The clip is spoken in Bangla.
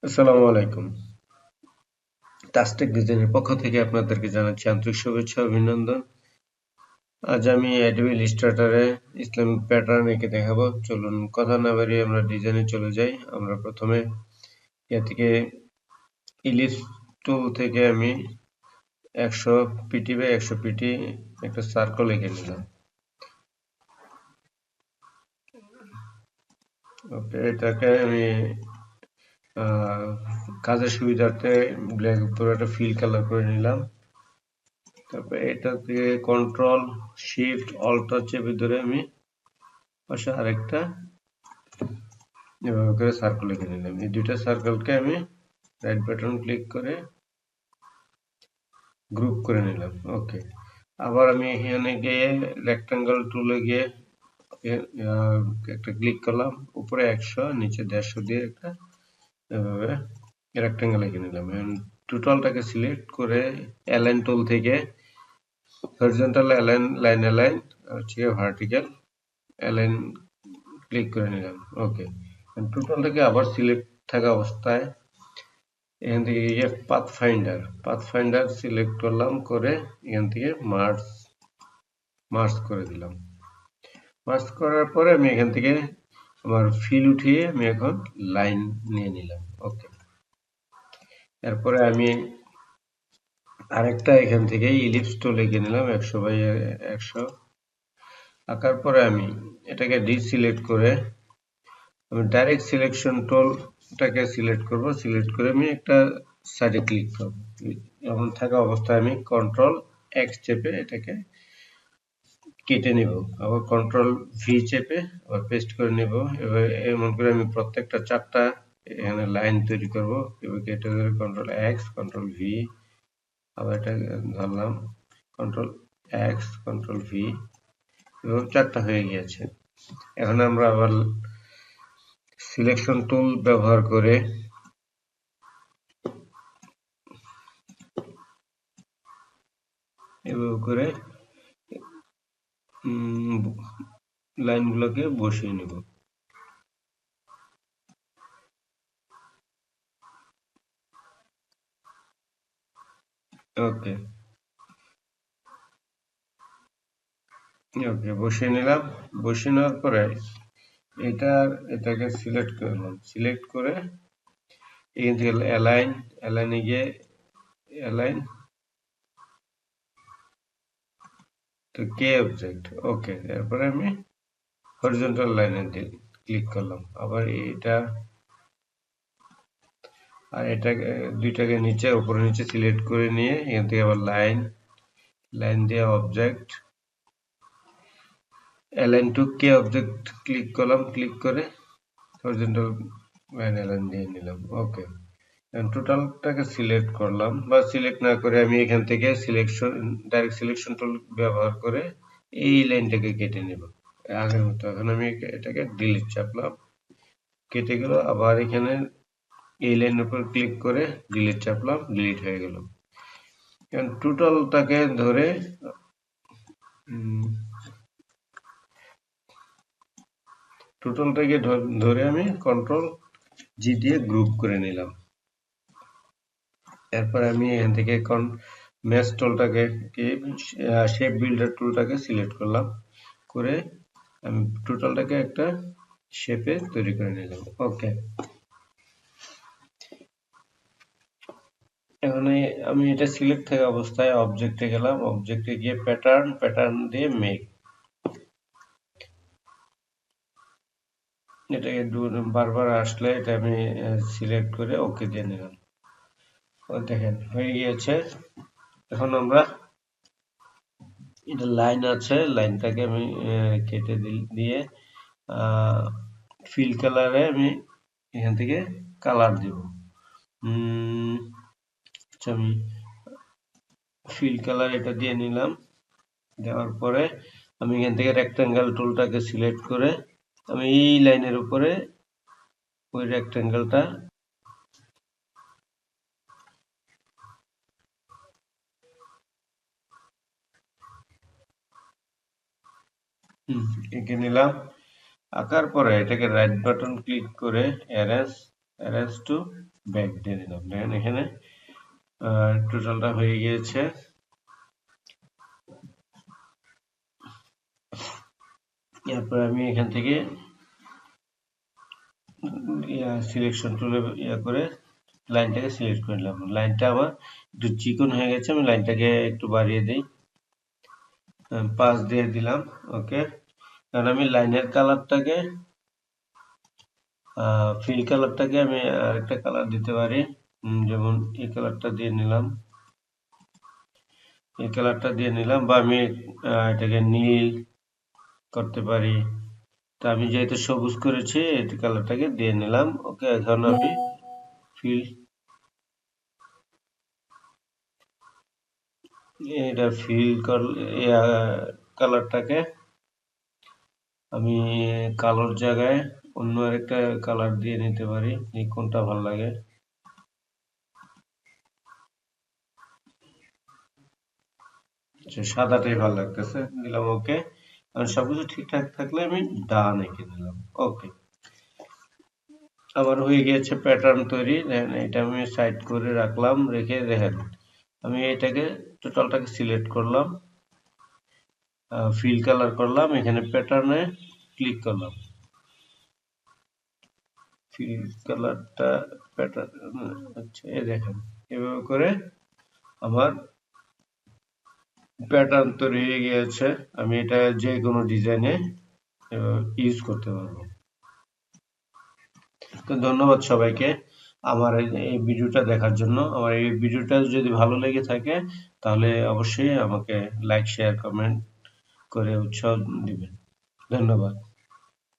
আসসালামু আলাইকুম। টাচটেক ডিজাইনের পক্ষ থেকে আপনাদেরকে জানাচ্ছি আন্তরিক শুভেচ্ছা ও অভিনন্দন। আজ আমি অ্যাডোবি ইলাস্ট্রেটরে ইসলামিক প্যাটার্ন এঁকে দেখাবো। চলুন কথা না বাড়িয়ে আমরা ডিজাইনে চলে যাই। আমরা প্রথমে এ থেকে ইলিপস টুল থেকে আমি 100 পিটি বাই 100 পিটি একটা সার্কেল এঁকে নিলাম। ওকে, এটাকে আমি কাজের সুবিধার্থে ব্ল্যাক উপরে একটা ফিল কালার করে নিলাম। তারপরে এটাতে কন্ট্রোল শিফট অল্টার চেপে ধরে আমি পাশে আরেকটা এভাবে করে সার্কেল এঁকে নিলাম। এই দুইটা সার্কেলকে আমি রাইট বাটন ক্লিক করে গ্রুপ করে নিলাম। ওকে, আবার আমি এখানে গিয়ে রেক্টাঙ্গেল টুলে গিয়ে একটা ক্লিক করলাম, উপরে 100 নিচে 150 দিয়ে একটা এভাবে রেক্টাঙ্গেল এঁকে নিলাম। টোটালটাকে সিলেক্ট করে অ্যালাইন টুল থেকে হরিজন্টাল অ্যালাইন, লাইন অ্যালাইন হচ্ছে ভার্টিক্যাল অ্যালাইন ক্লিক করে নিলাম। ওকে, টোটালটাকে আবার সিলেক্ট থাকা অবস্থায় এখান থেকে গিয়ে পাথফাইন্ডার সিলেক্ট করলাম, করে এখান থেকে মার্জ করে দিলাম। মার্জ করার পরে আমি এখান থেকে আমার ফিল উঠিয়ে আমি এখন লাইন নিয়ে নিলাম। ওকে, এরপরে আমি আরেকটা এখান থেকে ইলিপস টুল এঁকে নিলাম 100 বাই 100। আঁকার পরে আমি এটাকে ডিসিলেক্ট করে আমি ডাইরেক্ট সিলেকশন টুলটাকে সিলেক্ট করব। সিলেক্ট করে আমি একটা সাইডে ক্লিক করব। এমন থাকা অবস্থায় আমি কন্ট্রোল এক্স চেপে এটাকে কেটে নেব, আবার কন্ট্রোল ভি চেপে আবার পেস্ট করে নেব। এবার এমন করে আমি প্রত্যেকটা চারটা এখানে লাইন তৈরি করব। এবার কেটে ধরে কন্ট্রোল এক্স, কন্ট্রোল ভি, আবার এটা ধরলাম কন্ট্রোল এক্স, কন্ট্রোল ভি, এবং চারটা হয়ে গিয়েছে। এখন আমরা আবার সিলেকশন টুল ব্যবহার করে এভাবে করে লাইনগুলোকে বসিয়ে নেব। ওকে, বসিয়ে নিলাম। বসিয়ে নেওয়ার পরে এটাকে সিলেক্ট করলাম। সিলেক্ট করে এখান থেকে অ্যালাইনে গিয়ে অ্যালাইন তো কে অবজেক্ট। ওকে, এরপরে আমি হরিজন্টাল লাইনে ক্লিক করলাম। আবার এটাকে দুইটাকে নিচে উপরে নিচে সিলেক্ট করে নিয়ে এখান থেকে আবার লাইন দিয়ে অবজেক্ট অ্যালাইন টু কে অবজেক্ট ক্লিক করলাম। ক্লিক করে হরিজন্টাল লাইন অ্যালাইন দিয়ে নিলাম। ওকে, টোটালটাকে সিলেক্ট করলাম, বা সিলেক্ট না করে আমি এখান থেকে ডাইরেক্ট সিলেকশন টুল ব্যবহার করে এই লাইনটাকে কেটে নেব আগের মতো। এখন আমি এটাকে ডিলিট চাপলাম, কেটে গেল। আবার এখানে এই লাইনের উপর ক্লিক করে ডিলিট চাপলাম, ডিলিট হয়ে গেল। এখন টোটালটাকে ধরে আমি কন্ট্রোল জি দিয়ে গ্রুপ করে নিলাম। এরপর আমি এখান থেকে ম্যাচ টুলটাকে শেপ বিল্ডার টুলটাকে সিলেক্ট করলাম, করে আমি টোটালটাকে একটা শেপে তৈরি করে নিলাম। ওকে, এখন আমি এটা সিলেক্ট থাকা অবস্থায় অবজেক্টে গেলাম। অবজেক্টে গিয়ে প্যাটার্ন দিয়ে মেক, এটাকে বারবার আসলে এটা আমি সিলেক্ট করে ওকে দিয়ে নিলাম। দেখেন হয়ে গিয়েছে। এখন আমরা এটা লাইন আছে, লাইনটাকে আমি কেটে দিয়ে ফিল কালারে আমি এখান থেকে কালার দিব। আমি ফিল কালার এটা দিয়ে নিলাম। দেওয়ার পরে আমি এখান থেকে রেক্টাঙ্গেল টুলটাকে সিলেক্ট করে আমি এই লাইনের উপরে ওই রেক্টাঙ্গেলটা এঁকে নিলাম। আঁকার পরে এটাকে রাইট বাটন ক্লিক করে অ্যারেঞ্জ অ্যারেঞ্জ টু ব্যাক দিয়ে দিলাম। দেখেন এখানে টোটালটা হয়ে গিয়েছে। এরপর আমি এখান থেকে সিলেকশন টুলে করে লাইনটাকে সিলেক্ট করে নিলাম। লাইনটা আমার একটু চিকন হয়ে গেছে, আমি লাইনটাকে একটু বাড়িয়ে দিই, 5 দিয়ে দিলাম। ওকে, কারণ আমি লাইনের কালারটাকে ফিল কালারটাকে আমি আরেকটা কালার দিতে পারি, যেমন এই কালারটা দিয়ে নিলাম, এই কালারটা দিয়ে নিলাম, বা আমি এটাকে নীল করতে পারি। তো আমি যেহেতু সবুজ করেছি এই কালারটাকে দিয়ে নিলাম। ওকে, এখন আমি ফিল এটা ফিল কালারটাকে আমি কালোর জায়গায় অন্য আরেকটা কালার দিয়ে নিতে পারি, কোনটা ভালো লাগে। সাদাটাই ভালো লাগতেছে, দিলাম। ওকে, আর সবকিছু ঠিকঠাক থাকলে আমি ডান এঁকে দিলাম। ওকে, আবার হয়ে গিয়েছে প্যাটার্ন তৈরি। এটা আমি সাইড করে রাখলাম, রেখে দেখেন আমি এটাকে টোটালটাকে সিলেক্ট করলাম, ফিল কালার করলাম, এখানে প্যাটার্নে ক্লিক করলাম, ফিল কালারটা প্যাটার্ন, আচ্ছা এই দেখেন এভাবে করে আমার প্যাটার্ন তৈরি হয়ে গিয়েছে। আমি এটা যে কোনো ডিজাইনে ইউজ করতে পারবো। তো ধন্যবাদ সবাইকে আমার এই ভিডিওটা দেখার জন্য। আমার এই ভিডিওটা যদি ভালো লেগে থাকে তাহলে অবশ্যই আমাকে লাইক, শেয়ার, কমেন্ট করে উৎসাহ দিবেন। ধন্যবাদ।